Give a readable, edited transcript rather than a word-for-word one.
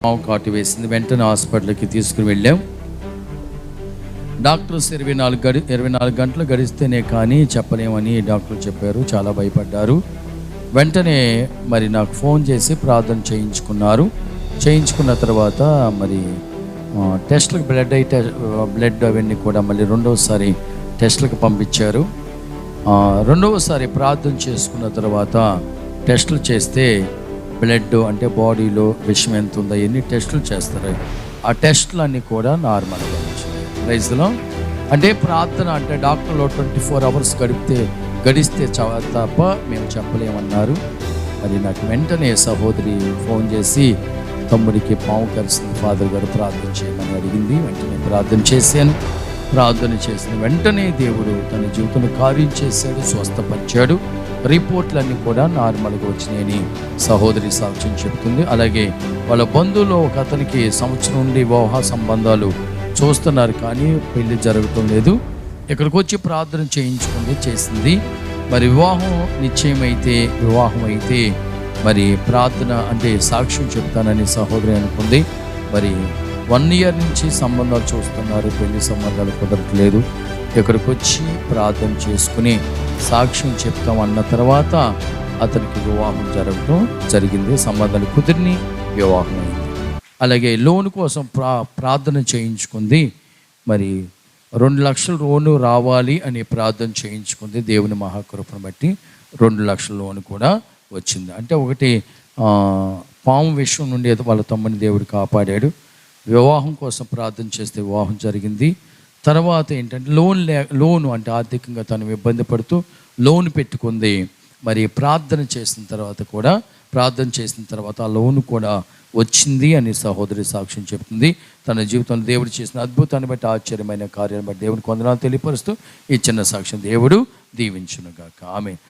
పాము కాటు వేసింది. వెంటనే హాస్పిటల్కి తీసుకుని వెళ్ళాం. డాక్టర్స్ 24 గంటలు గడిస్తేనే కానీ చెప్పలేమని డాక్టర్లు చెప్పారు. చాలా భయపడ్డారు. వెంటనే మరి నాకు ఫోన్ చేసి ప్రార్థన చేయించుకున్నారు. చేయించుకున్న తర్వాత మరి టెస్ట్లకు బ్లడ్ అవన్నీ కూడా మళ్ళీ రెండవసారి టెస్ట్లకు పంపించారు. రెండవసారి ప్రార్థన చేసుకున్న తర్వాత టెస్టులు చేస్తే బ్లడ్ అంటే బాడీలో విషయం ఎంత ఉందో ఎన్ని టెస్టులు చేస్తారు. ఆ టెస్టులు అన్నీ కూడా నార్మల్గా వచ్చినాయి. ప్రైజ్లో అంటే ప్రార్థన అంటే డాక్టర్లో 24 hours గడిస్తే తప్ప మేము చెప్పలేమన్నారు. మరి నాకు వెంటనే సహోదరి ఫోన్ చేసి తమ్ముడికి పాము కరిసింది ఫాదర్ గారు ప్రార్థన చేయమని అడిగింది. వెంటనే ప్రార్థన చేశాను. ప్రార్థన చేసిన వెంటనే దేవుడు తన జీవితంలో కార్యం చేశాడు, స్వస్థపరిచాడు. రిపోర్ట్లన్నీ కూడా నార్మల్గా వచ్చినాయని సహోదరి సాక్ష్యం చెప్తుంది. అలాగే వాళ్ళ బంధువులు ఒక అతనికి సంవత్సరం నుండి వివాహ సంబంధాలు చూస్తున్నారు, కానీ పెళ్లి జరగటం లేదు. ఇక్కడికి వచ్చి ప్రార్థన చేసింది. మరి వివాహం అయితే మరి ప్రార్థన అంటే సాక్ష్యం చెప్తానని సహోదరి అనుకుంది. మరి 1 year నుంచి సంబంధాలు చూస్తున్నారు, పెళ్లి సంబంధాలు కుదరట్లేదు. ఇక్కడికి వచ్చి ప్రార్థన చేసుకుని సాక్ష్యం చెప్తామన్న తర్వాత అతనికి వివాహం జరగడం జరిగింది. సంబంధాలు కుదిరిని వివాహం అయింది. అలాగే లోన్ కోసం ప్రార్థన చేయించుకుంది. మరి 2 లక్షల లోను రావాలి అని ప్రార్థన చేయించుకుంది. దేవుని మహాకృపను బట్టి 2 లక్షల లోను కూడా వచ్చింది. అంటే ఒకటి పాము విషయం నుండి వాళ్ళ తమ్ముని దేవుడు కాపాడాడు. వివాహం కోసం ప్రార్థన చేస్తే వివాహం జరిగింది. తర్వాత ఏంటంటే లోను అంటే ఆర్థికంగా తను ఇబ్బంది పడుతూ లోన్ పెట్టుకుంది. మరి ప్రార్థన చేసిన తర్వాత ఆ లోను కూడా వచ్చింది అని సహోదరి సాక్ష్యం చెప్తుంది. తన జీవితంలో దేవుడు చేసిన అద్భుతాన్ని బట్టి, ఆశ్చర్యమైన కార్యాన్ని బట్టి దేవునికి వందనాలు తెలియపరుస్తూ ఈ చిన్న సాక్ష్యం దేవుడు దీవించునుగాక. ఆమేన్.